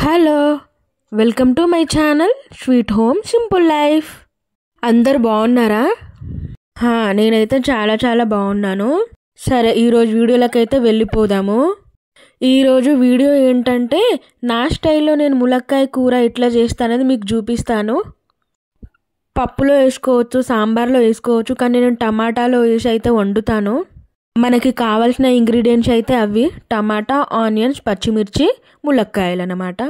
Hello welcome to my channel sweet home simple life. అందరు బాగున్నారా? నేనైతే చాలా బాగున్నాను. సరే, ఈరోజు వీడియోలకైతే వెళ్ళిపోదాము. ఈరోజు వీడియో ఏంటంటే నా స్టైల్లో నేను ములక్కాయ కూర ఎట్లా చేస్తానది మీకు చూపిస్తాను. పప్పులో వేసుకోవచ్చు, సాంబార్లో వేసుకోవచ్చు, కానీ నేను టమాటాలో వేసి అయితే వండుతాను. మనకి కావాల్సిన ఇంగ్రీడియంట్స్ అయితే అవి టమాటా, ఆనియన్స్, పచ్చిమిర్చి, ములక్కాయలు అన్నమాట.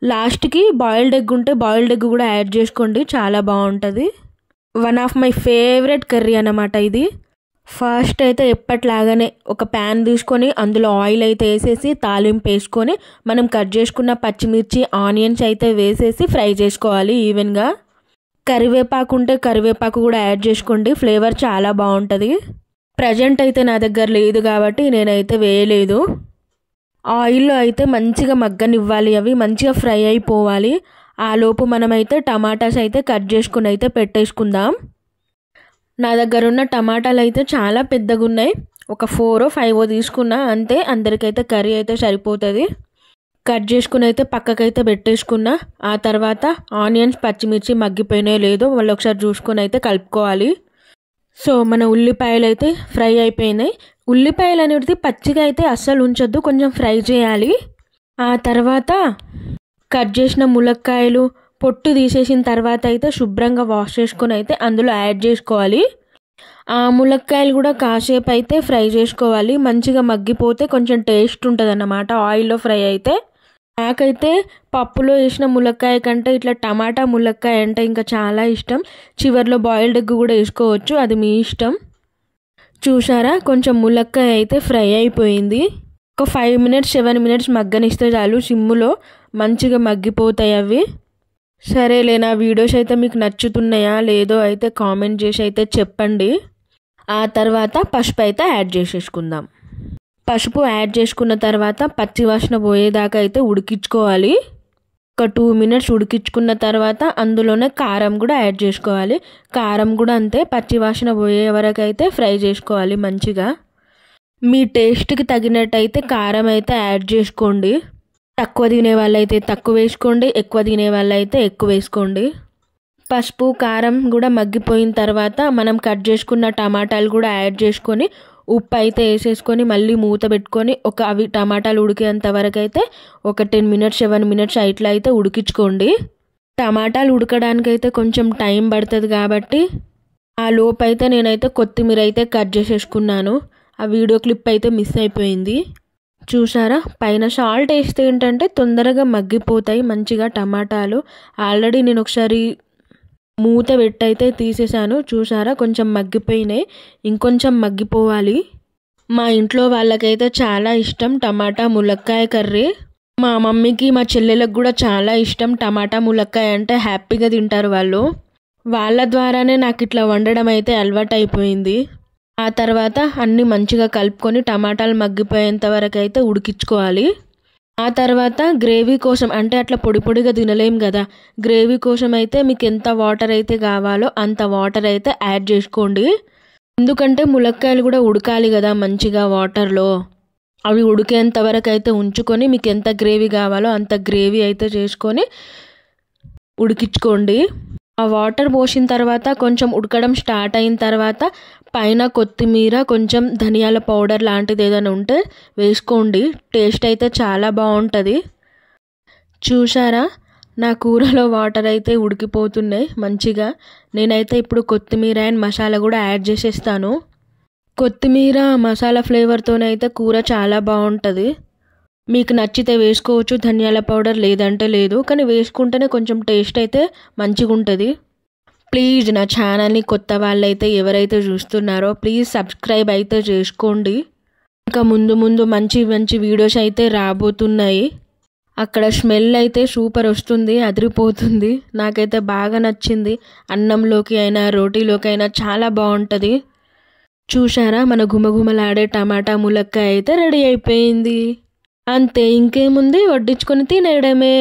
లాస్ట్కి బాయిల్డ్ ఎగ్ ఉంటే బాయిల్డ్ ఎగ్ కూడా యాడ్ చేసుకోండి, చాలా బాగుంటుంది. One of my favourite curry అన్నమాట ఇది. ఫస్ట్ అయితే ఎప్పట్లాగానే ఒక ప్యాన్ తీసుకొని అందులో ఆయిల్ అయితే వేసేసి తాలింపు వేసుకొని మనం కట్ చేసుకున్న పచ్చిమిర్చి, ఆనియన్స్ అయితే వేసేసి ఫ్రై చేసుకోవాలి ఈవెన్గా. కరివేపాకు ఉంటే కరివేపాకు కూడా యాడ్ చేసుకోండి, ఫ్లేవర్ చాలా బాగుంటుంది. ప్రజెంట్ అయితే నా దగ్గర లేదు కాబట్టి నేనైతే వేయలేదు. ఆయిల్లో అయితే మంచిగా మగ్గనివ్వాలి, అవి మంచిగా ఫ్రై అయిపోవాలి. ఆలోపు మనమైతే టమాటాస్ అయితే కట్ చేసుకుని అయితే పెట్టేసుకుందాం. నా దగ్గర ఉన్న టమాటాలు అయితే చాలా పెద్దగా ఉన్నాయి, ఒక 4 or 5 తీసుకున్నా అంతే. అందరికైతే కర్రీ అయితే సరిపోతుంది. కట్ చేసుకుని అయితే పక్కకైతే పెట్టేసుకున్నా. ఆ తర్వాత ఆనియన్స్, పచ్చిమిర్చి మగ్గిపోయినాయో లేదో వాళ్ళు ఒకసారి చూసుకొని అయితే కలుపుకోవాలి. సో మన ఉల్లిపాయలు అయితే ఫ్రై అయిపోయినాయి. ఉల్లిపాయలు అనేది పచ్చిగా అయితే అస్సలు ఉంచొద్దు, కొంచెం ఫ్రై చేయాలి. ఆ తర్వాత కట్ చేసిన ములక్కాయలు పొట్టు తీసేసిన తర్వాత అయితే శుభ్రంగా వాష్ చేసుకొని అయితే అందులో యాడ్ చేసుకోవాలి. ఆ ములక్కాయలు కూడా కాసేపు అయితే ఫ్రై చేసుకోవాలి, మంచిగా మగ్గిపోతే కొంచెం టేస్ట్ ఉంటుంది అన్నమాట ఆయిల్లో ఫ్రై అయితే. నాకైతే పప్పులో వేసిన ములక్కాయ కంటే ఇట్లా టమాటా ములక్కాయ అంటే ఇంకా చాలా ఇష్టం. చివర్లో బాయిల్డ్ ఎగ్ కూడా వేసుకోవచ్చు, అది మీ ఇష్టం. చూసారా, కొంచెం ములక్కాయ అయితే ఫ్రై అయిపోయింది. ఒక 5 minutes 7 minutes మగ్గనిస్తే చాలు, సిమ్ములో మంచిగా మగ్గిపోతాయి అవి. సరేలే, నా వీడియోస్ అయితే మీకు నచ్చుతున్నాయా లేదో అయితే కామెంట్ చేసి అయితే చెప్పండి. ఆ తర్వాత పసుపు అయితే యాడ్ చేసేసుకుందాం. పసుపు యాడ్ చేసుకున్న తర్వాత పచ్చివాసన పోయేదాకా అయితే ఉడికించుకోవాలి. ఒక 2 minutes ఉడికించుకున్న తర్వాత అందులోనే కారం కూడా యాడ్ చేసుకోవాలి. కారం కూడా అంతే, పచ్చివాసన పోయే వరకు అయితే ఫ్రై చేసుకోవాలి మంచిగా. మీ టేస్ట్కి తగినట్టయితే కారం అయితే యాడ్ చేసుకోండి. తక్కువ తినే వాళ్ళైతే తక్కువ వేసుకోండి, ఎక్కువ తినే వాళ్ళైతే ఎక్కువ వేసుకోండి. పసుపు కారం కూడా మగ్గిపోయిన తర్వాత మనం కట్ చేసుకున్న టమాటాలు కూడా యాడ్ చేసుకొని ఉప్పు అయితే వేసేసుకొని మళ్ళీ మూత పెట్టుకొని అవి టమాటాలు ఉడికేంత వరకు అయితే ఒక 10 minutes 7 minutes ఇట్లా అయితే ఉడికించుకోండి. టమాటాలు ఉడకడానికి అయితే కొంచెం టైం పడుతుంది కాబట్టి ఆ లోపు అయితే నేనైతే కొత్తిమీర అయితే కట్ చేసేసుకున్నాను. ఆ వీడియో క్లిప్ అయితే మిస్ అయిపోయింది. చూసారా, పైన సాల్ట్ వేస్తే ఏంటంటే తొందరగా మగ్గిపోతాయి మంచిగా టమాటాలు. ఆల్రెడీ నేను ఒకసారి మూత పెట్టయితే తీసేసాను. చూసారా, కొంచెం మగ్గిపోయినాయి, ఇంకొంచెం మగ్గిపోవాలి. మా ఇంట్లో వాళ్ళకైతే చాలా ఇష్టం టమాటా ములక్కాయ కర్రీ. మా మమ్మీకి మా చెల్లెలకు కూడా చాలా ఇష్టం. టమాటా ములక్కాయ అంటే హ్యాపీగా తింటారు వాళ్ళు. వాళ్ళ ద్వారానే నాకు ఇట్లా వండడం అయితే అలవాటు అయిపోయింది. ఆ తర్వాత అన్నీ మంచిగా కలుపుకొని టమాటాలు మగ్గిపోయేంత వరకు అయితే ఉడికించుకోవాలి. ఆ తర్వాత గ్రేవీ కోసం, అంటే అట్లా పొడి పొడిగా తినలేం కదా, గ్రేవీ కోసం అయితే మీకు ఎంత వాటర్ అయితే కావాలో అంత వాటర్ అయితే యాడ్ చేసుకోండి. ఎందుకంటే ములక్కాయలు కూడా ఉడకాలి కదా మంచిగా వాటర్లో. అవి ఉడికేంత వరకు అయితే ఉంచుకొని మీకు ఎంత గ్రేవీ కావాలో అంత గ్రేవీ అయితే చేసుకొని ఉడికించుకోండి. ఆ వాటర్ పోసిన తర్వాత కొంచెం ఉడకడం స్టార్ట్ అయిన తర్వాత పైన కొత్తిమీర, కొంచెం ధనియాల పౌడర్ లాంటిది ఏదైనా ఉంటే వేసుకోండి, టేస్ట్ అయితే చాలా బాగుంటుంది. చూసారా, నా కూరలో వాటర్ అయితే ఉడికిపోతున్నాయి మంచిగా. నేనైతే ఇప్పుడు కొత్తిమీర అండ్ మసాలా కూడా యాడ్ చేసేస్తాను. కొత్తిమీర మసాలా ఫ్లేవర్తోనైతే కూర చాలా బాగుంటుంది. మీకు నచ్చితే వేసుకోవచ్చు ధనియాల పౌడర్, లేదంటే లేదు, కానీ వేసుకుంటేనే కొంచెం టేస్ట్ అయితే మంచిగా ఉంటుంది. ప్లీజ్ నా ఛానల్ని కొత్త వాళ్ళైతే ఎవరైతే చూస్తున్నారో ప్లీజ్ సబ్స్క్రైబ్ అయితే చేసుకోండి. ఇంకా ముందు మంచి వీడియోస్ అయితే రాబోతున్నాయి. అక్కడ స్మెల్ అయితే సూపర్ వస్తుంది, అదిరిపోతుంది. నాకైతే బాగా నచ్చింది. అన్నంలోకి అయినా రోటీలోకి అయినా చాలా బాగుంటుంది. చూసారా, మన గుమగుమలాడే టమాటా ములక్కాయ అయితే రెడీ అయిపోయింది. అంతే, ఇంకేముంది, వడ్డించుకొని తినేయడమే.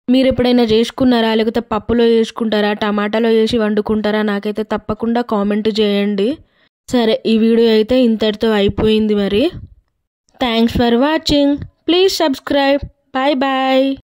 మీరు ఎప్పుడైనా చేసుకున్నారా, లేకపోతే పప్పులో వేసుకుంటారా, టమాటాలో వేసి వండుకుంటారా? నాకైతే తప్పకుండా కామెంట్ చేయండి. సరే, ఈ వీడియో అయితే ఇంతటితో అయిపోయింది. మరి thanks for watching. Please subscribe. Bye bye.